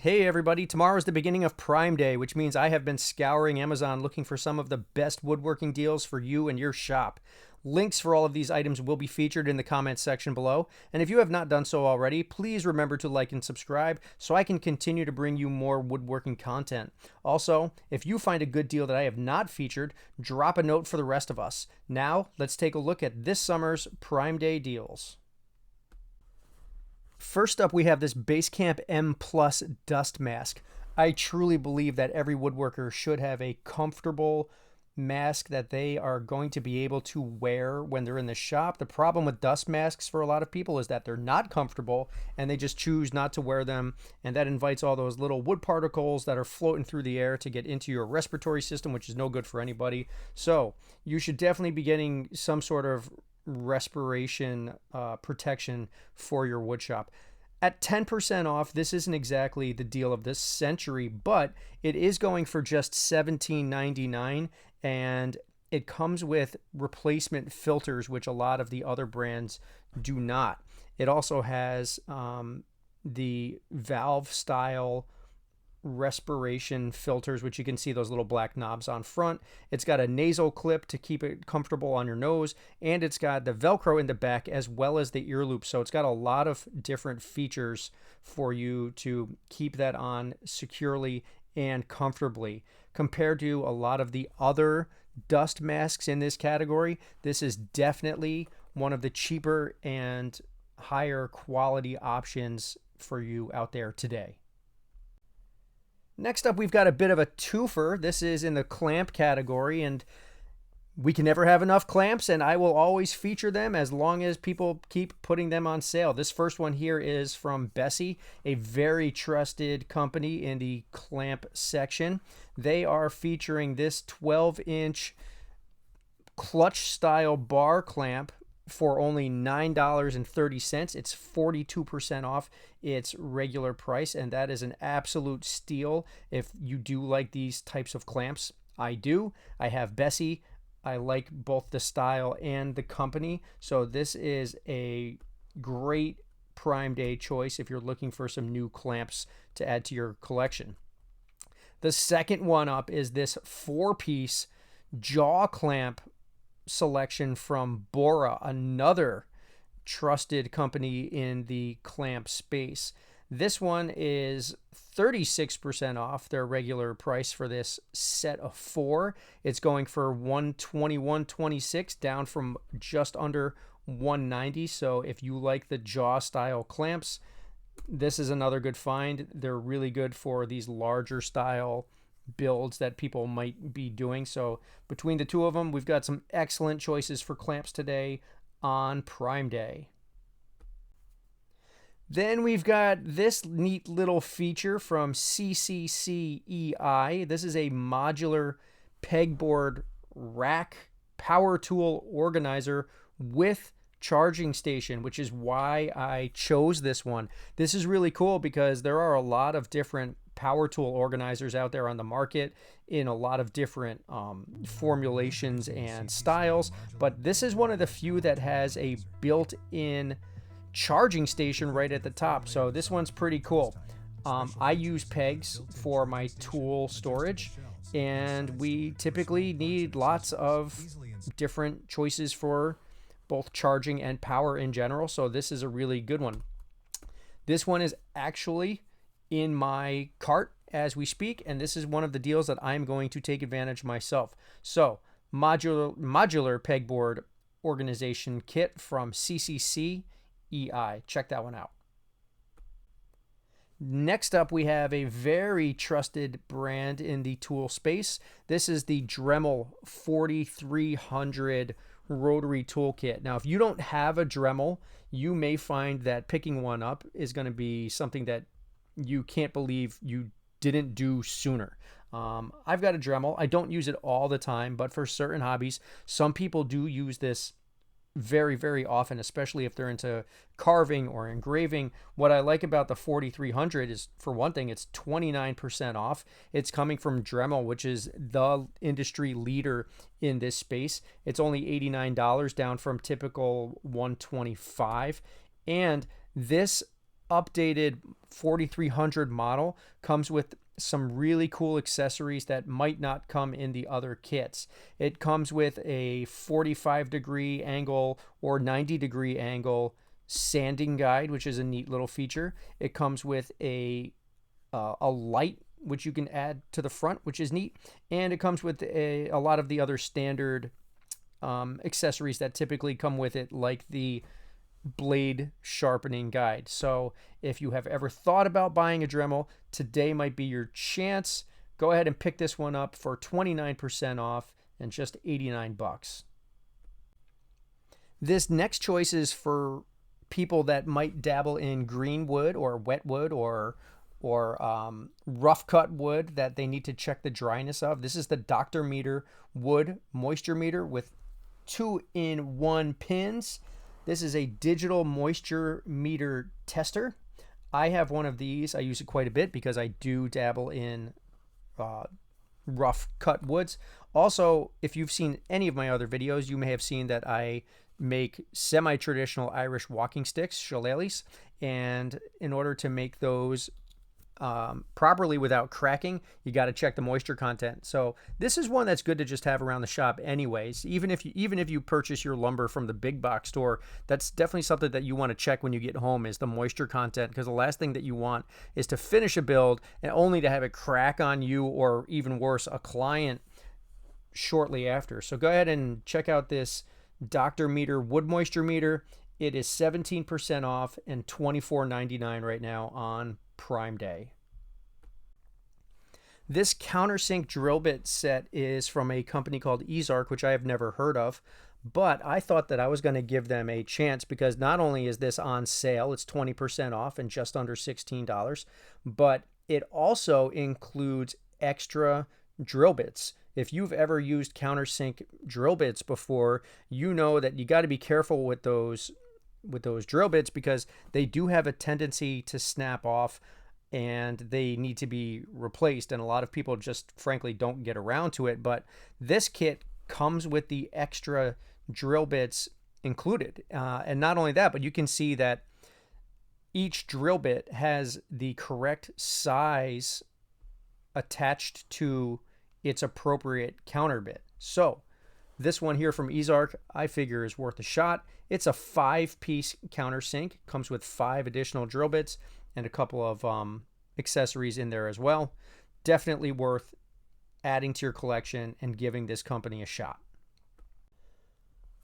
Hey everybody, tomorrow is the beginning of Prime Day, which means I have been scouring Amazon looking for some of the best woodworking deals for you and your shop. Links for all of these items will be featured in the comments section below, and if you have not done so already, please remember to like and subscribe so I can continue to bring you more woodworking content. Also, if you find a good deal that I have not featured, drop a note for the rest of us. Now, let's take a look at this summer's Prime Day deals. First up, we have this Basecamp M Plus dust mask. I truly believe that every woodworker should have a comfortable mask that they are going to be able to wear when they're in the shop. The problem with dust masks for a lot of people is that they're not comfortable and they just choose not to wear them, and that invites all those little wood particles that are floating through the air to get into your respiratory system, which is no good for anybody. So you should definitely be getting some sort of respiration protection for your wood shop. At 10% off, this isn't exactly the deal of this century, but it is going for just $17.99, and it comes with replacement filters, which a lot of the other brands do not. It also has the valve style respiration filters, which you can see those little black knobs on front. It's got a nasal clip to keep it comfortable on your nose, and it's got the Velcro in the back as well as the ear loop. So it's got a lot of different features for you to keep that on securely and comfortably. Compared to a lot of the other dust masks in this category, this is definitely one of the cheaper and higher quality options for you out there today. Next up, we've got a bit of a twofer. This is in the clamp category, and we can never have enough clamps, and I will always feature them as long as people keep putting them on sale. This first one here is from Bessey, a very trusted company in the clamp section. They are featuring this 12-inch clutch style bar clamp for only $9.30. It's 42% off its regular price, and that is an absolute steal if you do like these types of clamps. I do. I have Bessey. I like both the style and the company, so this is a great Prime Day choice if you're looking for some new clamps to add to your collection. The second one up is this 4-piece jaw clamp selection from Bora, another trusted company in the clamp space. This one is 36% off their regular price for this set of 4. It's going for $121.26, down from just under $190. So if you like the jaw style clamps, this is another good find. They're really good for these larger style builds that people might be doing. So between the two of them, we've got some excellent choices for clamps today on Prime Day. Then we've got this neat little feature from CCCEI. This is a modular pegboard rack power tool organizer with charging station, which is why I chose this one. This is really cool because there are a lot of different power tool organizers out there on the market in a lot of different formulations and styles, but this is one of the few that has a built-in charging station right at the top. So this one's pretty cool. I use pegs for my tool storage, and we typically need lots of different choices for both charging and power in general, so this is a really good one. This one is actually in my cart as we speak, and this is one of the deals that I'm going to take advantage myself. So modular pegboard organization kit from CCCEI. Check that one out. Next up, we have a very trusted brand in the tool space. This is the Dremel 4300 Rotary Toolkit. Now, if you don't have a Dremel, you may find that picking one up is going to be something that you can't believe you didn't do sooner. I've got a Dremel. I don't use it all the time, but for certain hobbies, some people do use this very, very often, especially if they're into carving or engraving. What I like about the 4300 is, for one thing, it's 29% off. It's coming from Dremel, which is the industry leader in this space. It's only $89, down from typical $125. And this updated 4300 model comes with some really cool accessories that might not come in the other kits. It comes with a 45-degree angle or 90-degree angle sanding guide, which is a neat little feature. It comes with a light which you can add to the front, which is neat, and it comes with a lot of the other standard accessories that typically come with it, like the blade sharpening guide. So if you have ever thought about buying a Dremel, today might be your chance. Go ahead and pick this one up for 29% off and just 89 bucks. This next choice is for people that might dabble in green wood or wet wood or rough cut wood that they need to check the dryness of. This is the Dr. Meter wood moisture meter with 2-in-1 pins. This is a digital moisture meter tester. I have one of these. I use it quite a bit because I do dabble in rough cut woods. Also, if you've seen any of my other videos, you may have seen that I make semi-traditional Irish walking sticks, shillelaghs, and in order to make those properly without cracking, you got to check the moisture content. So this is one that's good to just have around the shop anyways. Even if you purchase your lumber from the big box store, that's definitely something that you want to check when you get home, is the moisture content, because the last thing that you want is to finish a build and only to have it crack on you, or even worse, a client shortly after. So go ahead and check out this Dr. Meter wood moisture meter. It is 17% off and $24.99 right now on Prime Day. This Countersink drill bit set is from a company called EZARC, which I have never heard of, but I thought that I was going to give them a chance because not only is this on sale, it's 20% off and just under $16, but it also includes extra drill bits. If you've ever used Countersink drill bits before, you know that you got to be careful with those drill bits because they do have a tendency to snap off and they need to be replaced, and a lot of people just frankly don't get around to it. But this kit comes with the extra drill bits included, and not only that, but you can see that each drill bit has the correct size attached to its appropriate counter bit. So this one here from EZARC, I figure, is worth a shot. It's a 5-piece countersink. Comes with 5 additional drill bits and a couple of accessories in there as well. Definitely worth adding to your collection and giving this company a shot.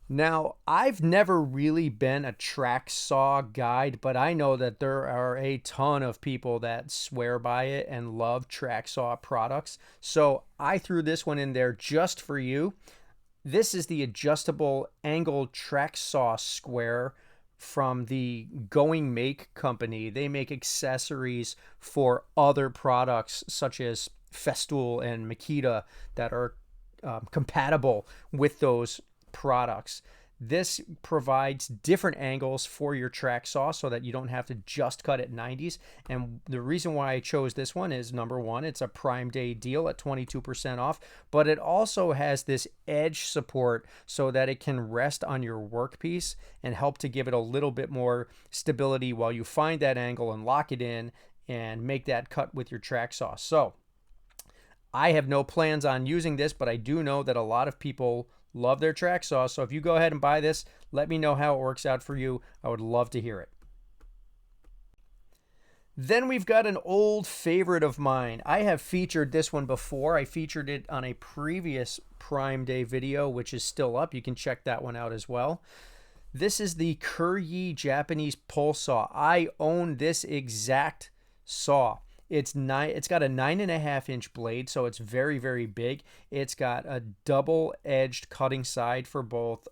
Now, I've never really been a track saw guide, but I know that there are a ton of people that swear by it and love track saw products. So I threw this one in there just for you. This is the adjustable angle track saw square from the GoingMake company. They make accessories for other products such as Festool and Makita that are compatible with those products. This provides different angles for your track saw so that you don't have to just cut at 90s. And the reason why I chose this one is, number one, it's a Prime Day deal at 22% off, but it also has this edge support so that it can rest on your workpiece and help to give it a little bit more stability while you find that angle and lock it in and make that cut with your track saw. So I have no plans on using this, but I do know that a lot of people love their track saws. So if you go ahead and buy this, let me know how it works out for you. I would love to hear it. Then we've got an old favorite of mine. I have featured this one before. I featured it on a previous Prime Day video, which is still up. You can check that one out as well. This is the Kerye Japanese pole saw. I own this exact saw. It's got a 9.5-inch blade, so it's very, very big. It's got a double-edged cutting side for both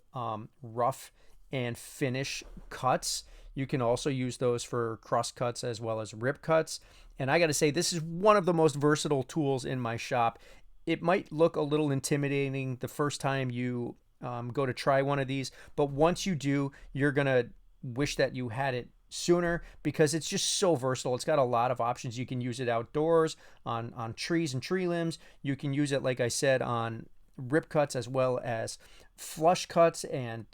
rough and finish cuts. You can also use those for cross cuts as well as rip cuts. And I got to say, this is one of the most versatile tools in my shop. It might look a little intimidating the first time you go to try one of these, but once you do, you're going to wish that you had it sooner because it's just so versatile. It's got a lot of options. You can use it outdoors on trees and tree limbs. You can use it, like I said, on rip cuts as well as flush cuts and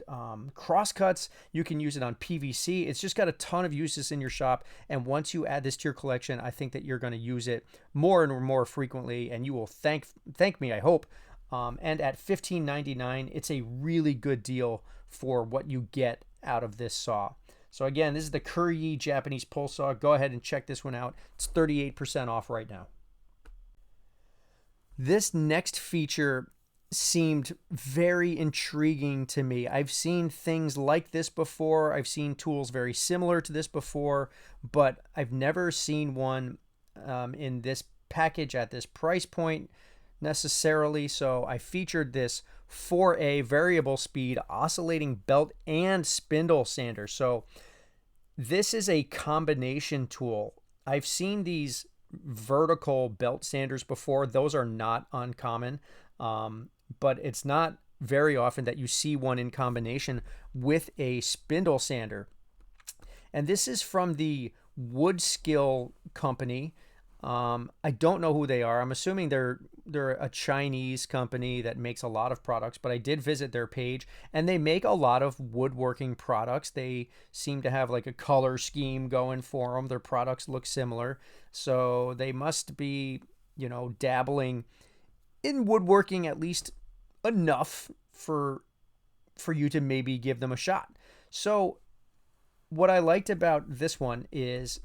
cross cuts. You can use it on PVC. It's just got a ton of uses in your shop, and once you add this to your collection, I think that you're going to use it more and more frequently, and you will thank me, I hope. And at $15.99, it's a really good deal for what you get out of this saw. So again, this is the Kerye Japanese pole saw. Go ahead and check this one out. It's 38% off right now. This next feature seemed very intriguing to me. I've seen things like this before. I've seen tools very similar to this before, but I've never seen one in this package at this price point necessarily. So I featured this 4A variable speed oscillating belt and spindle sander. So this is a combination tool. I've seen these vertical belt sanders before. Those are not uncommon, but it's not very often that you see one in combination with a spindle sander. And this is from the Woodskill company. I don't know who they are. I'm assuming they're a Chinese company that makes a lot of products, but I did visit their page, and they make a lot of woodworking products. They seem to have like a color scheme going for them. Their products look similar, so they must be, you know, dabbling in woodworking at least enough for you to maybe give them a shot. So what I liked about this one is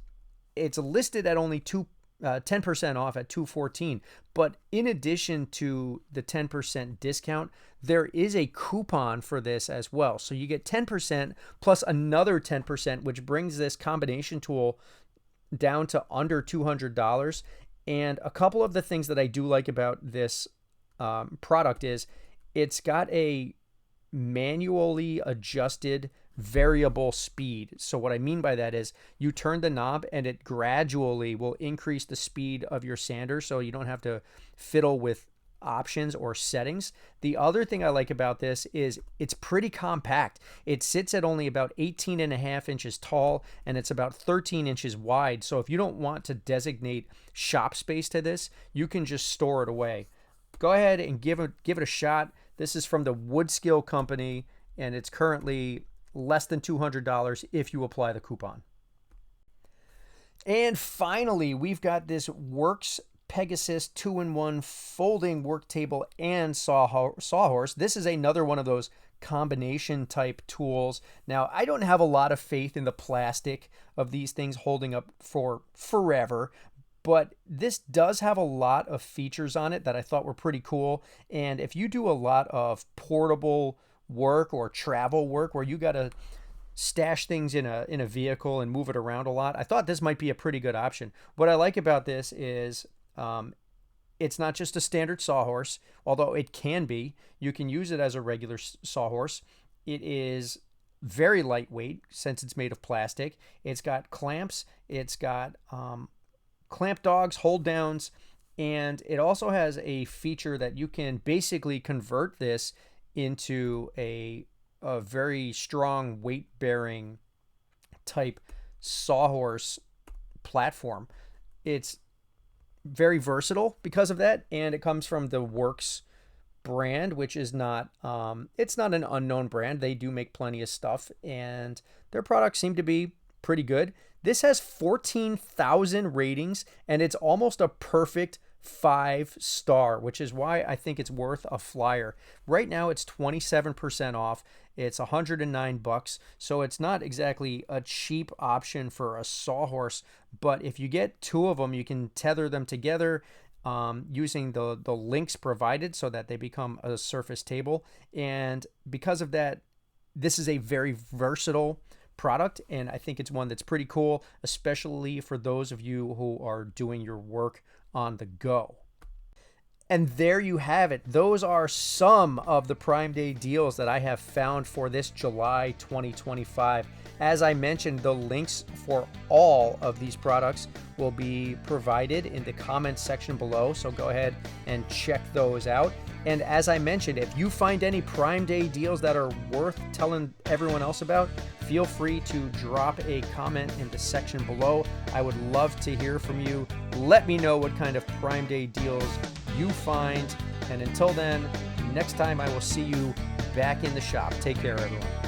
it's listed at only 10% off at $214, but in addition to the 10% discount, there is a coupon for this as well. So you get 10% plus another 10%, which brings this combination tool down to under $200. And a couple of the things that I do like about this product is it's got a manually adjusted variable speed. So what I mean by that is you turn the knob and it gradually will increase the speed of your sander, so you don't have to fiddle with options or settings. The other thing I like about this is it's pretty compact. It sits at only about 18.5 inches tall, and it's about 13 inches wide. So if you don't want to designate shop space to this, you can just store it away. Go ahead and give it a shot. This is from the Woodskill company, and it's currently less than $200 if you apply the coupon. And finally, we've got this Worx Pegasus 2-in-1 folding work table and sawhorse. This is another one of those combination type tools. Now, I don't have a lot of faith in the plastic of these things holding up for forever, but this does have a lot of features on it that I thought were pretty cool. And if you do a lot of portable work or travel work where you got to stash things in a vehicle and move it around a lot, I thought this might be a pretty good option. What I like about this is it's not just a standard sawhorse, although it can be. You can use it as a regular sawhorse. It is very lightweight since it's made of plastic. It's got clamps, it's got clamp dogs, hold downs, and it also has a feature that you can basically convert this into a very strong weight-bearing type sawhorse platform. It's very versatile because of that, and it comes from the Worx brand, which is not it's not an unknown brand. They do make plenty of stuff, and their products seem to be pretty good. This has 14,000 ratings, and it's almost a perfect 5-star, which is why I think it's worth a flyer. Right now it's 27% off. It's $109, so it's not exactly a cheap option for a sawhorse, but if you get two of them, you can tether them together using the links provided so that they become a surface table. And because of that, this is a very versatile product, and I think it's one that's pretty cool, especially for those of you who are doing your work on the go. And there you have it. Those are some of the Prime Day deals that I have found for this July 2025. As I mentioned, the links for all of these products will be provided in the comments section below, so go ahead and check those out. And as I mentioned, if you find any Prime Day deals that are worth telling everyone else about, feel free to drop a comment in the section below. I would love to hear from you. Let me know what kind of Prime Day deals you find. And until then, next time I will see you back in the shop. Take care, everyone.